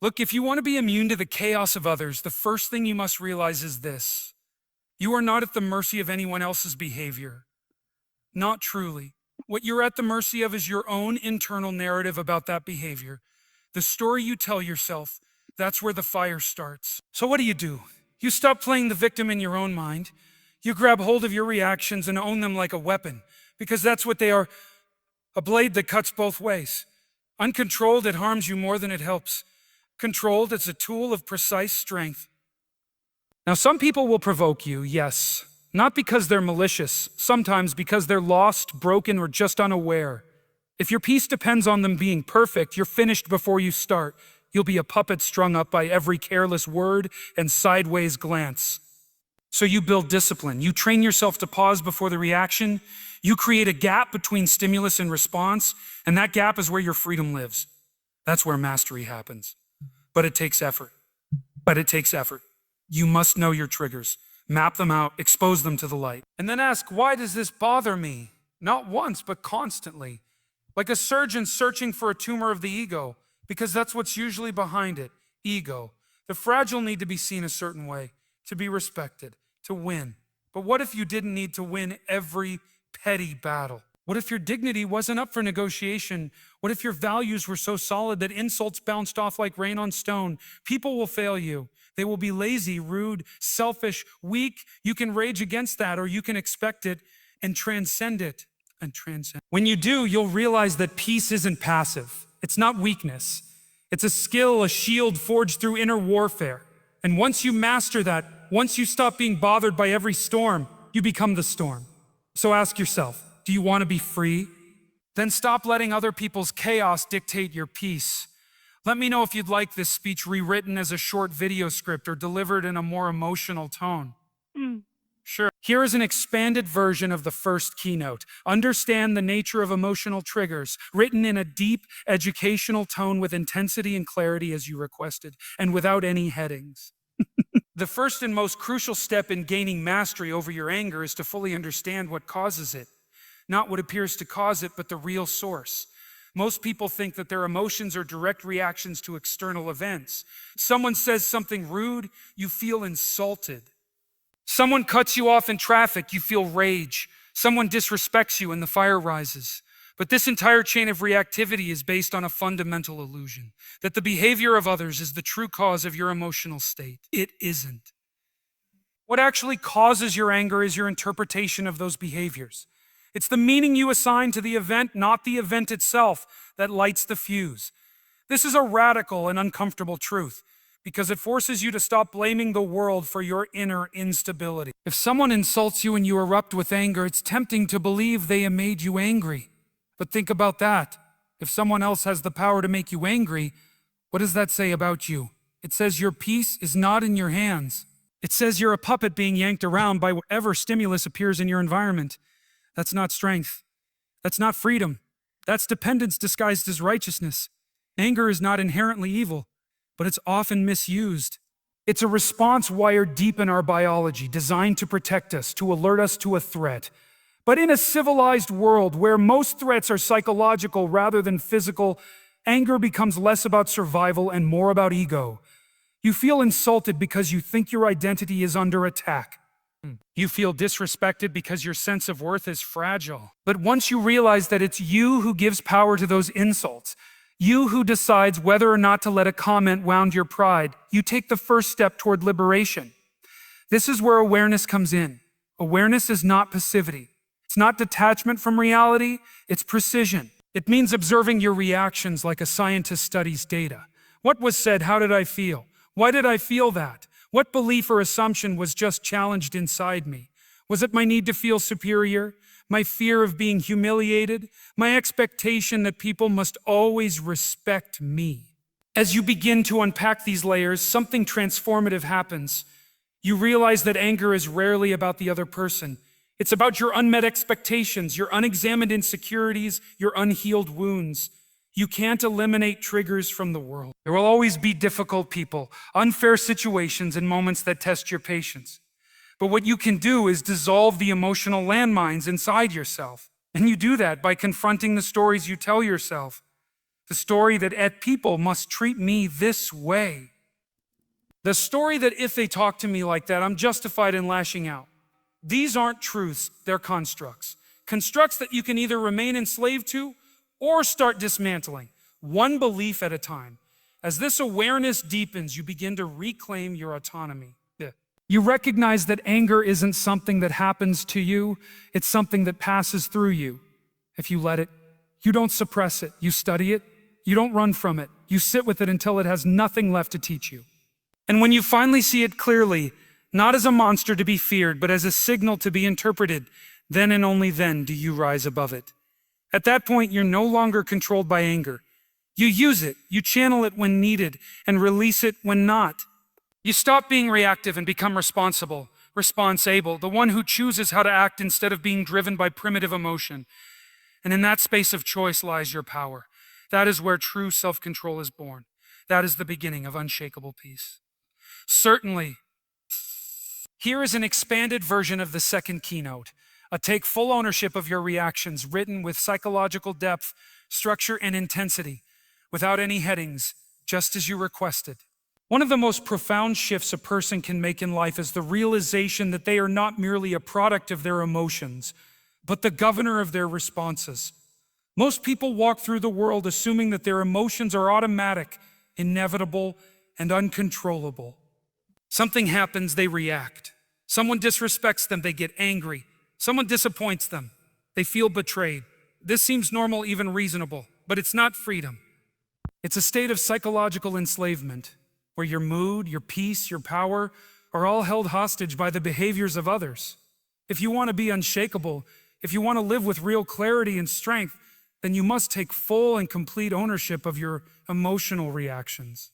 Look, if you want to be immune to the chaos of others, the first thing you must realize is this. You are not at the mercy of anyone else's behavior. Not truly. What you're at the mercy of is your own internal narrative about that behavior. The story you tell yourself, that's where the fire starts. So what do? You stop playing the victim in your own mind. You grab hold of your reactions and own them like a weapon, because that's what they are, a blade that cuts both ways. Uncontrolled, it harms you more than it helps. Controlled, it's a tool of precise strength. Now, some people will provoke you, yes, not because they're malicious, sometimes because they're lost, broken, or just unaware. If your peace depends on them being perfect, you're finished before you start. You'll be a puppet strung up by every careless word and sideways glance. So you build discipline. You train yourself to pause before the reaction. You create a gap between stimulus and response, and that gap is where your freedom lives. That's where mastery happens. But it takes effort. You must know your triggers, map them out, expose them to the light. And then ask, why does this bother me? Not once, but constantly. Like a surgeon searching for a tumor of the ego, because that's what's usually behind it, ego. The fragile need to be seen a certain way, to be respected, to win. But what if you didn't need to win every petty battle? What if your dignity wasn't up for negotiation? What if your values were so solid that insults bounced off like rain on stone? People will fail you. They will be lazy, rude, selfish, weak. You can rage against that, or you can expect it and transcend it. When you do, you'll realize that peace isn't passive. It's not weakness. It's a skill, a shield forged through inner warfare. And once you master that, once you stop being bothered by every storm, you become the storm. So ask yourself, do you want to be free? Then stop letting other people's chaos dictate your peace. Let me know if you'd like this speech rewritten as a short video script or delivered in a more emotional tone. Sure. Here is an expanded version of the first keynote. Understand the nature of emotional triggers, written in a deep, educational tone with intensity and clarity as you requested, and without any headings. The first and most crucial step in gaining mastery over your anger is to fully understand what causes it. Not what appears to cause it, but the real source. Most people think that their emotions are direct reactions to external events. Someone says something rude, you feel insulted. Someone cuts you off in traffic, you feel rage. Someone disrespects you and the fire rises. But this entire chain of reactivity is based on a fundamental illusion, that the behavior of others is the true cause of your emotional state. It isn't. What actually causes your anger is your interpretation of those behaviors. It's the meaning you assign to the event, not the event itself, that lights the fuse. This is a radical and uncomfortable truth, because it forces you to stop blaming the world for your inner instability. If someone insults you and you erupt with anger, it's tempting to believe they made you angry. But think about that. If someone else has the power to make you angry, what does that say about you? It says your peace is not in your hands. It says you're a puppet being yanked around by whatever stimulus appears in your environment. That's not strength. That's not freedom. That's dependence disguised as righteousness. Anger is not inherently evil, but it's often misused. It's a response wired deep in our biology, designed to protect us, to alert us to a threat. But in a civilized world where most threats are psychological rather than physical, anger becomes less about survival and more about ego. You feel insulted because you think your identity is under attack. You feel disrespected because your sense of worth is fragile. But once you realize that it's you who gives power to those insults, you who decides whether or not to let a comment wound your pride, you take the first step toward liberation. This is where awareness comes in. Awareness is not passivity. It's not detachment from reality, it's precision. It means observing your reactions like a scientist studies data. What was said? How did I feel? Why did I feel that? What belief or assumption was just challenged inside me? Was it my need to feel superior? My fear of being humiliated? My expectation that people must always respect me? As you begin to unpack these layers, something transformative happens. You realize that anger is rarely about the other person. It's about your unmet expectations, your unexamined insecurities, your unhealed wounds. You can't eliminate triggers from the world. There will always be difficult people, unfair situations, and moments that test your patience. But what you can do is dissolve the emotional landmines inside yourself. And you do that by confronting the stories you tell yourself. The story that people must treat me this way. The story that if they talk to me like that, I'm justified in lashing out. These aren't truths, they're constructs. Constructs that you can either remain enslaved to or start dismantling, one belief at a time. As this awareness deepens, you begin to reclaim your autonomy. Yeah. You recognize that anger isn't something that happens to you, it's something that passes through you. If you let it, you don't suppress it, you study it, you don't run from it, you sit with it until it has nothing left to teach you. And when you finally see it clearly, not as a monster to be feared, but as a signal to be interpreted, then and only then do you rise above it. At that point, you're no longer controlled by anger. You use it, you channel it when needed, and release it when not. You stop being reactive and become responsible, responsible, the one who chooses how to act instead of being driven by primitive emotion. And in that space of choice lies your power. That is where true self-control is born. That is the beginning of unshakable peace. Certainly, here is an expanded version of the second keynote, a take full ownership of your reactions written with psychological depth, structure, and intensity, without any headings, just as you requested. One of the most profound shifts a person can make in life is the realization that they are not merely a product of their emotions, but the governor of their responses. Most people walk through the world assuming that their emotions are automatic, inevitable, and uncontrollable. Something happens, they react. Someone disrespects them, they get angry. Someone disappoints them, they feel betrayed. This seems normal, even reasonable, but it's not freedom. It's a state of psychological enslavement, where your mood, your peace, your power are all held hostage by the behaviors of others. If you want to be unshakable, if you want to live with real clarity and strength, then you must take full and complete ownership of your emotional reactions.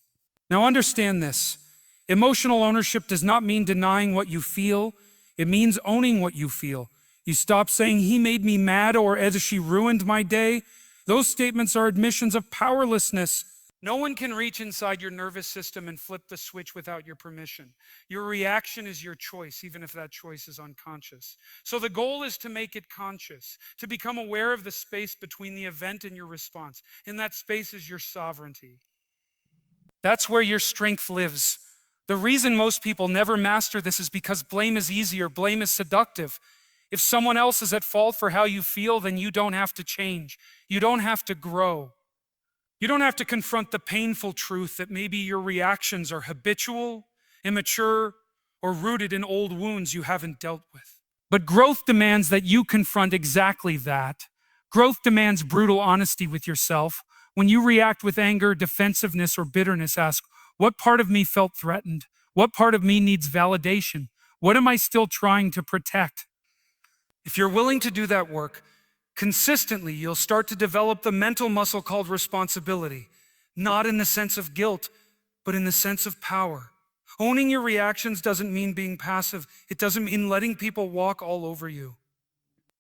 Now understand this. Emotional ownership does not mean denying what you feel. It means owning what you feel. You stop saying, "He made me mad," or "as she ruined my day." Those statements are admissions of powerlessness. No one can reach inside your nervous system and flip the switch without your permission. Your reaction is your choice, even if that choice is unconscious. So the goal is to make it conscious, to become aware of the space between the event and your response. And that space is your sovereignty. That's where your strength lives. The reason most people never master this is because blame is easier, blame is seductive. If someone else is at fault for how you feel, then you don't have to change. You don't have to grow. You don't have to confront the painful truth that maybe your reactions are habitual, immature, or rooted in old wounds you haven't dealt with. But growth demands that you confront exactly that. Growth demands brutal honesty with yourself. When you react with anger, defensiveness, or bitterness, ask, what part of me felt threatened? What part of me needs validation? What am I still trying to protect? If you're willing to do that work, consistently, you'll start to develop the mental muscle called responsibility, not in the sense of guilt, but in the sense of power. Owning your reactions doesn't mean being passive. It doesn't mean letting people walk all over you.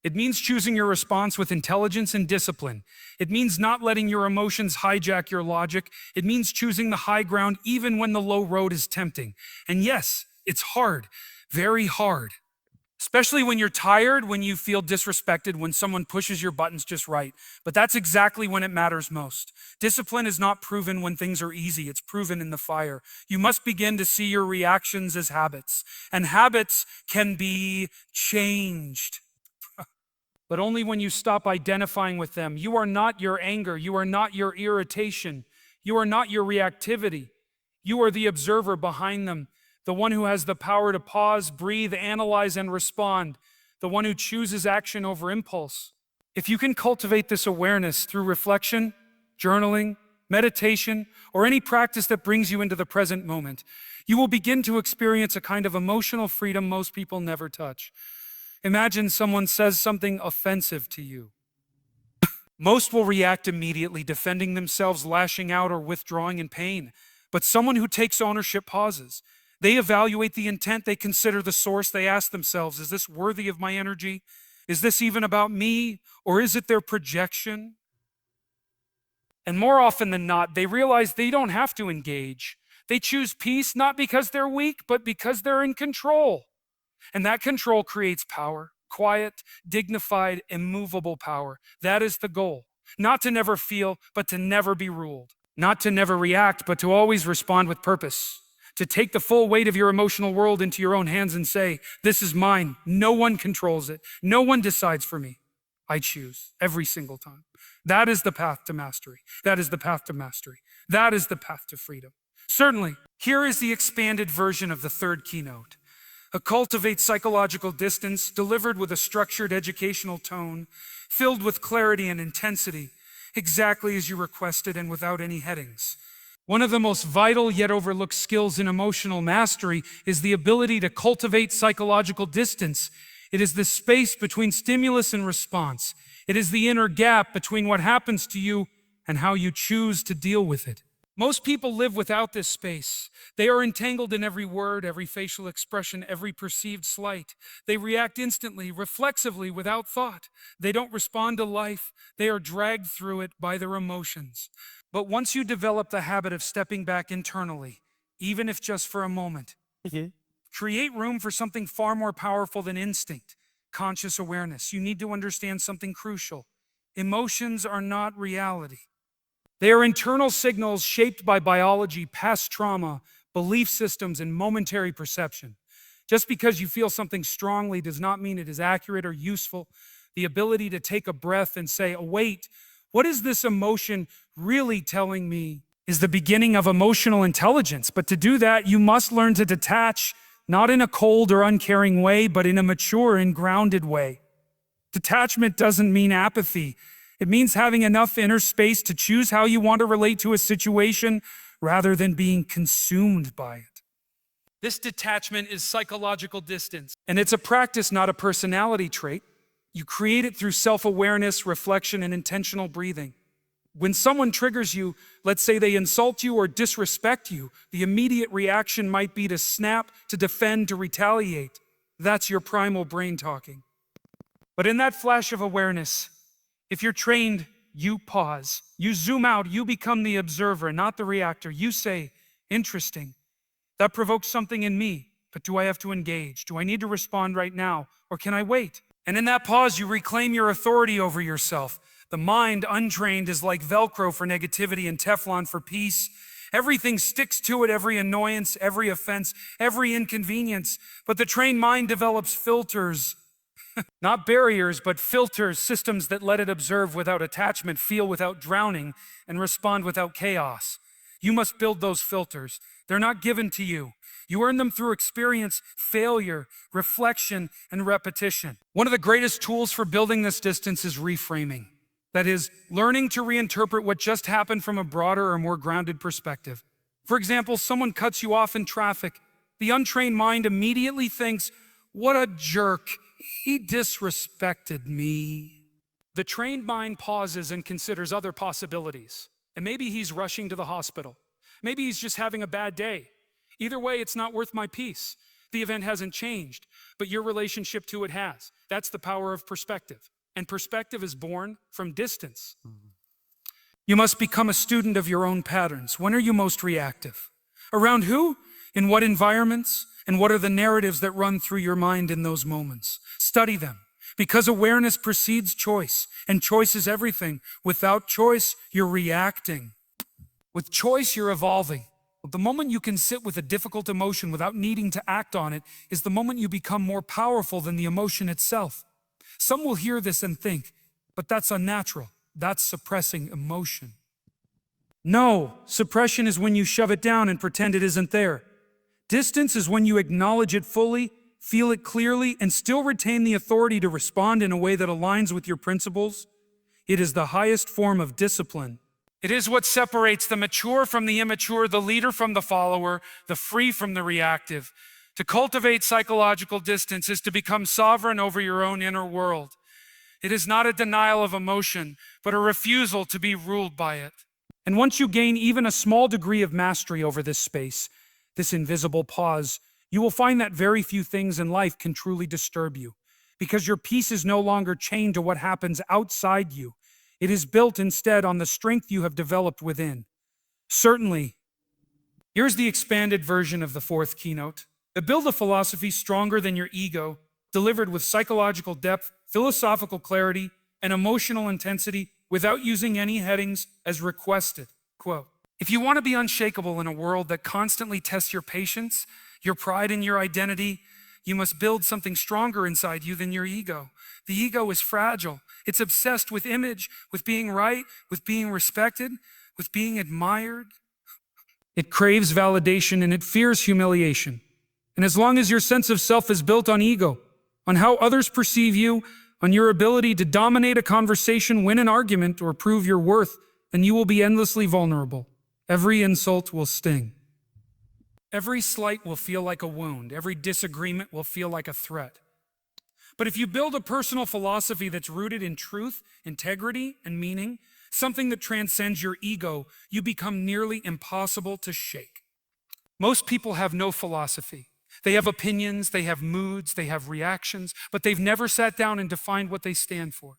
It means choosing your response with intelligence and discipline. It means not letting your emotions hijack your logic. It means choosing the high ground even when the low road is tempting. And yes, it's hard, very hard. Especially when you're tired, when you feel disrespected, when someone pushes your buttons just right. But that's exactly when it matters most. Discipline is not proven when things are easy, it's proven in the fire. You must begin to see your reactions as habits. And habits can be changed. But only when you stop identifying with them. You are not your anger, you are not your irritation, you are not your reactivity. You are the observer behind them. The one who has the power to pause, breathe, analyze, and respond. The one who chooses action over impulse. If you can cultivate this awareness through reflection, journaling, meditation, or any practice that brings you into the present moment, you will begin to experience a kind of emotional freedom most people never touch. Imagine someone says something offensive to you. Most will react immediately, defending themselves, lashing out, or withdrawing in pain. But someone who takes ownership pauses. They evaluate the intent, they consider the source, they ask themselves, is this worthy of my energy? Is this even about me? Or is it their projection? And more often than not, they realize they don't have to engage. They choose peace not because they're weak, but because they're in control. And that control creates power, quiet, dignified, immovable power. That is the goal. Not to never feel, but to never be ruled. Not to never react, but to always respond with purpose. To take the full weight of your emotional world into your own hands and say, this is mine. No one controls it. No one decides for me. I choose every single time. That is the path to mastery. That is the path to mastery. That is the path to freedom. Certainly, here is the expanded version of the third keynote. Cultivate psychological distance, delivered with a structured educational tone, filled with clarity and intensity, exactly as you requested and without any headings. One of the most vital yet overlooked skills in emotional mastery is the ability to cultivate psychological distance. It is the space between stimulus and response. It is the inner gap between what happens to you and how you choose to deal with it. Most people live without this space. They are entangled in every word, every facial expression, every perceived slight. They react instantly, reflexively, without thought. They don't respond to life. They are dragged through it by their emotions. But once you develop the habit of stepping back internally, even if just for a moment, create room for something far more powerful than instinct, conscious awareness. You need to understand something crucial. Emotions are not reality. They are internal signals shaped by biology, past trauma, belief systems, and momentary perception. Just because you feel something strongly does not mean it is accurate or useful. The ability to take a breath and say, oh, wait, what is this emotion really telling me is the beginning of emotional intelligence. But to do that, you must learn to detach, not in a cold or uncaring way, but in a mature and grounded way. Detachment doesn't mean apathy. It means having enough inner space to choose how you want to relate to a situation rather than being consumed by it. This detachment is psychological distance, and it's a practice, not a personality trait. You create it through self-awareness, reflection, and intentional breathing. When someone triggers you, let's say they insult you or disrespect you, the immediate reaction might be to snap, to defend, to retaliate. That's your primal brain talking. But in that flash of awareness, if you're trained, you pause. You zoom out, you become the observer, not the reactor. You say, interesting. That provokes something in me, but do I have to engage? Do I need to respond right now, or can I wait? And in that pause, you reclaim your authority over yourself. The mind, untrained, is like Velcro for negativity and Teflon for peace. Everything sticks to it, every annoyance, every offense, every inconvenience. But the trained mind develops filters. Not barriers, but filters, systems that let it observe without attachment, feel without drowning, and respond without chaos. You must build those filters. They're not given to you. You earn them through experience, failure, reflection, and repetition. One of the greatest tools for building this distance is reframing. That is, learning to reinterpret what just happened from a broader or more grounded perspective. For example, someone cuts you off in traffic. The untrained mind immediately thinks, what a jerk. He disrespected me. The trained mind pauses and considers other possibilities. And maybe he's rushing to the hospital. Maybe he's just having a bad day. Either way, it's not worth my peace. The event hasn't changed, but your relationship to it has. That's the power of perspective. And perspective is born from distance. You must become a student of your own patterns. When are you most reactive? Around who? In what environments? And what are the narratives that run through your mind in those moments? Study them, because awareness precedes choice, and choice is everything. Without choice, you're reacting. With choice, you're evolving. The moment you can sit with a difficult emotion without needing to act on it is the moment you become more powerful than the emotion itself. Some will hear this and think, but that's unnatural. That's suppressing emotion. No, suppression is when you shove it down and pretend it isn't there. Distance is when you acknowledge it fully, feel it clearly, and still retain the authority to respond in a way that aligns with your principles. It is the highest form of discipline. It is what separates the mature from the immature, the leader from the follower, the free from the reactive. To cultivate psychological distance is to become sovereign over your own inner world. It is not a denial of emotion, but a refusal to be ruled by it. And once you gain even a small degree of mastery over this space, this invisible pause, you will find that very few things in life can truly disturb you, because your peace is no longer chained to what happens outside you. It is built instead on the strength you have developed within. Certainly, here's the expanded version of the fourth keynote. Build a philosophy stronger than your ego, delivered with psychological depth, philosophical clarity, and emotional intensity without using any headings as requested. Quote, if you want to be unshakable in a world that constantly tests your patience, your pride, and your identity, you must build something stronger inside you than your ego. The ego is fragile. It's obsessed with image, with being right, with being respected, with being admired. It craves validation and it fears humiliation. And as long as your sense of self is built on ego, on how others perceive you, on your ability to dominate a conversation, win an argument, or prove your worth, then you will be endlessly vulnerable. Every insult will sting. Every slight will feel like a wound. Every disagreement will feel like a threat. But if you build a personal philosophy that's rooted in truth, integrity, and meaning, something that transcends your ego, you become nearly impossible to shake. Most people have no philosophy. They have opinions, they have moods, they have reactions, but they've never sat down and defined what they stand for.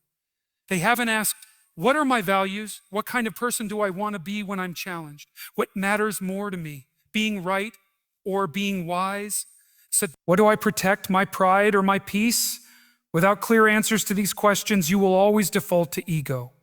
They haven't asked, what are my values? What kind of person do I want to be when I'm challenged? What matters more to me? Being right or being wise? So, what do I protect, my pride or my peace? Without clear answers to these questions, you will always default to ego.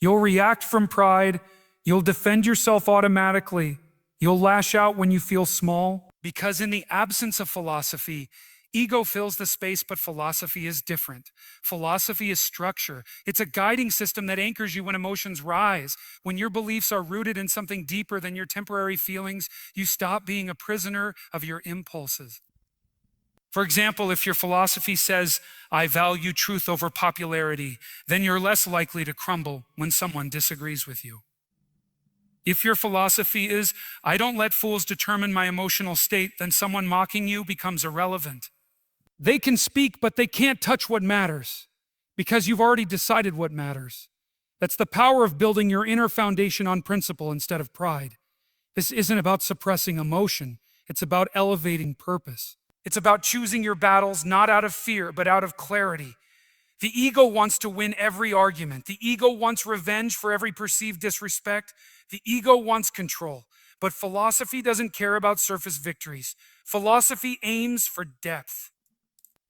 You'll react from pride. You'll defend yourself automatically. You'll lash out when you feel small. Because in the absence of philosophy, ego fills the space, but philosophy is different. Philosophy is structure. It's a guiding system that anchors you when emotions rise. When your beliefs are rooted in something deeper than your temporary feelings, you stop being a prisoner of your impulses. For example, if your philosophy says, I value truth over popularity, then you're less likely to crumble when someone disagrees with you. If your philosophy is, I don't let fools determine my emotional state, then someone mocking you becomes irrelevant. They can speak, but they can't touch what matters, because you've already decided what matters. That's the power of building your inner foundation on principle instead of pride. This isn't about suppressing emotion. It's about elevating purpose. It's about choosing your battles not out of fear, but out of clarity. The ego wants to win every argument. The ego wants revenge for every perceived disrespect. The ego wants control. But philosophy doesn't care about surface victories. Philosophy aims for depth.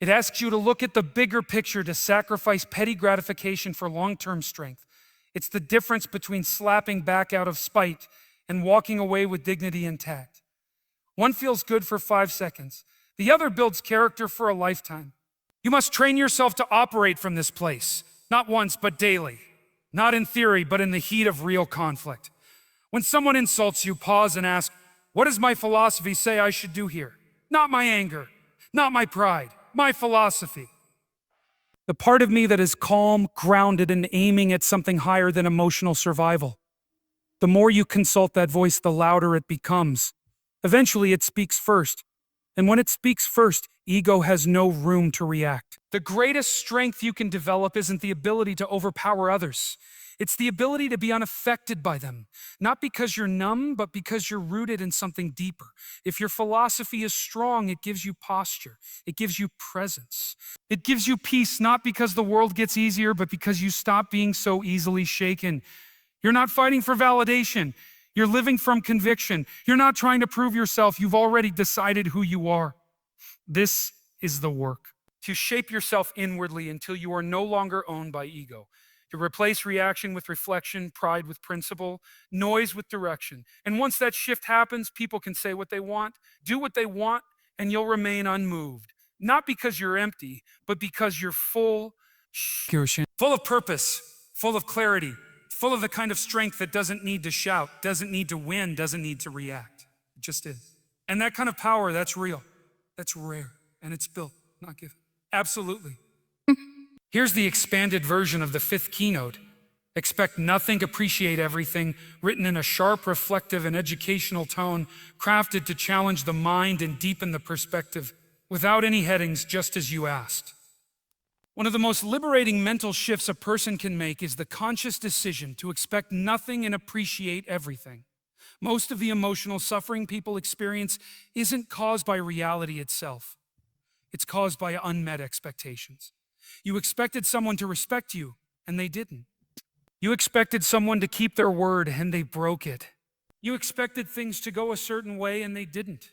It asks you to look at the bigger picture, to sacrifice petty gratification for long-term strength. It's the difference between slapping back out of spite and walking away with dignity intact. One feels good for 5 seconds. The other builds character for a lifetime. You must train yourself to operate from this place, not once, but daily. Not in theory, but in the heat of real conflict. When someone insults you, pause and ask, what does my philosophy say I should do here? Not my anger, not my pride, my philosophy. The part of me that is calm, grounded, and aiming at something higher than emotional survival. The more you consult that voice, the louder it becomes. Eventually, it speaks first. And when it speaks first, ego has no room to react. The greatest strength you can develop isn't the ability to overpower others. It's the ability to be unaffected by them. Not because you're numb, but because you're rooted in something deeper. If your philosophy is strong, it gives you posture. It gives you presence. It gives you peace, not because the world gets easier, but because you stop being so easily shaken. You're not fighting for validation. You're living from conviction. You're not trying to prove yourself. You've already decided who you are. This is the work. To shape yourself inwardly until you are no longer owned by ego. To replace reaction with reflection, pride with principle, noise with direction. And once that shift happens, people can say what they want, do what they want, and you'll remain unmoved. Not because you're empty, but because you're full of purpose, full of clarity, full of the kind of strength that doesn't need to shout, doesn't need to win, doesn't need to react. It just is. And that kind of power, that's real. That's rare. And it's built, not given. Absolutely. Here's the expanded version of the 5th keynote. Expect nothing, appreciate everything, written in a sharp, reflective, and educational tone, crafted to challenge the mind and deepen the perspective, without any headings, just as you asked. One of the most liberating mental shifts a person can make is the conscious decision to expect nothing and appreciate everything. Most of the emotional suffering people experience isn't caused by reality itself. It's caused by unmet expectations. You expected someone to respect you, and they didn't. You expected someone to keep their word, and they broke it. You expected things to go a certain way, and they didn't.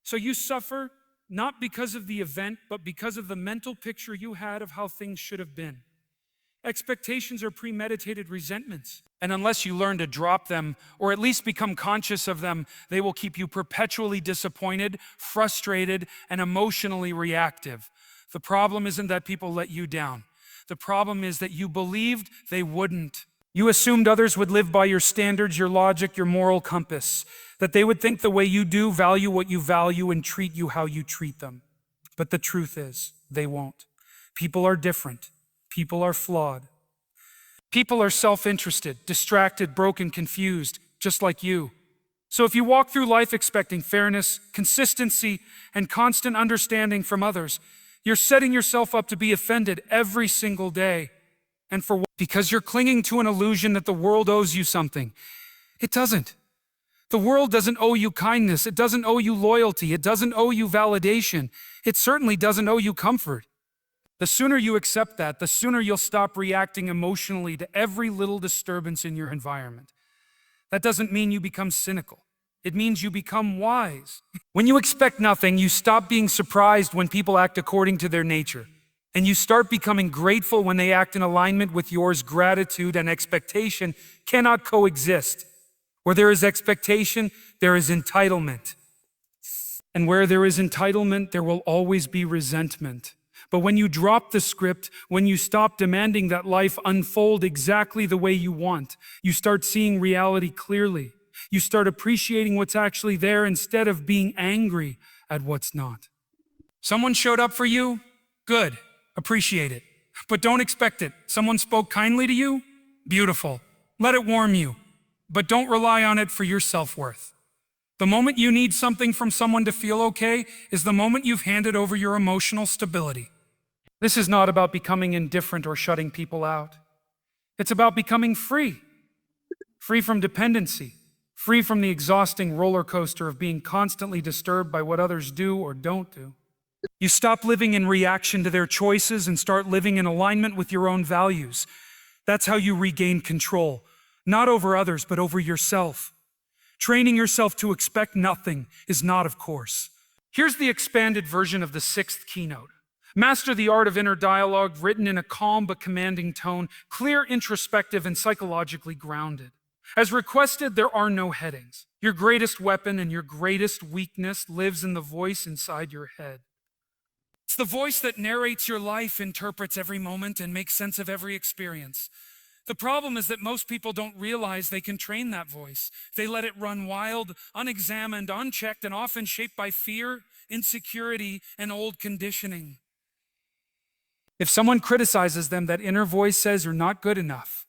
So you suffer not because of the event, but because of the mental picture you had of how things should have been. Expectations are premeditated resentments. And unless you learn to drop them, or at least become conscious of them, they will keep you perpetually disappointed, frustrated, and emotionally reactive. The problem isn't that people let you down. The problem is that you believed they wouldn't. You assumed others would live by your standards, your logic, your moral compass, that they would think the way you do, value what you value, and treat you how you treat them. But the truth is, they won't. People are different. People are flawed. People are self-interested, distracted, broken, confused, just like you. So if you walk through life expecting fairness, consistency, and constant understanding from others, you're setting yourself up to be offended every single day. And for what? Because you're clinging to an illusion that the world owes you something. It doesn't. The world doesn't owe you kindness. It doesn't owe you loyalty. It doesn't owe you validation. It certainly doesn't owe you comfort. The sooner you accept that, the sooner you'll stop reacting emotionally to every little disturbance in your environment. That doesn't mean you become cynical. It means you become wise. When you expect nothing, you stop being surprised when people act according to their nature. And you start becoming grateful when they act in alignment with yours. Gratitude and expectation cannot coexist. Where there is expectation, there is entitlement. And where there is entitlement, there will always be resentment. But when you drop the script, when you stop demanding that life unfold exactly the way you want, you start seeing reality clearly. You start appreciating what's actually there instead of being angry at what's not. Someone showed up for you? Good. Appreciate it. But don't expect it. Someone spoke kindly to you? Beautiful. Let it warm you. But don't rely on it for your self-worth. The moment you need something from someone to feel okay is the moment you've handed over your emotional stability. This is not about becoming indifferent or shutting people out. It's about becoming free. Free from dependency. Free from the exhausting roller coaster of being constantly disturbed by what others do or don't do. You stop living in reaction to their choices and start living in alignment with your own values. That's how you regain control, not over others, but over yourself. Training yourself to expect nothing is not of course. Here's the expanded version of the 6th keynote. Master the art of inner dialogue, written in a calm but commanding tone, clear, introspective, and psychologically grounded. As requested, there are no headings. Your greatest weapon and your greatest weakness lives in the voice inside your head. It's the voice that narrates your life, interprets every moment, and makes sense of every experience. The problem is that most people don't realize they can train that voice. They let it run wild, unexamined, unchecked, and often shaped by fear, insecurity, and old conditioning. If someone criticizes them, that inner voice says you're not good enough.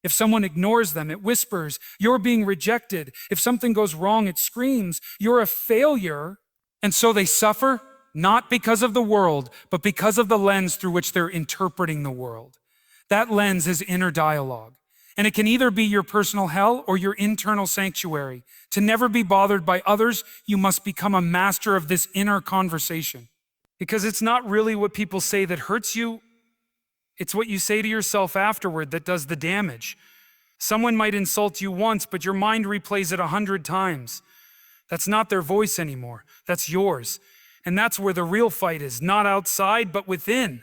If someone ignores them, it whispers, you're being rejected. If something goes wrong, it screams, you're a failure. And so they suffer, not because of the world, but because of the lens through which they're interpreting the world. That lens is inner dialogue. And it can either be your personal hell or your internal sanctuary. To never be bothered by others, you must become a master of this inner conversation. Because it's not really what people say that hurts you. It's what you say to yourself afterward that does the damage. Someone might insult you once, but your mind replays it 100 times. That's not their voice anymore. That's yours. And that's where the real fight is, not outside, but within.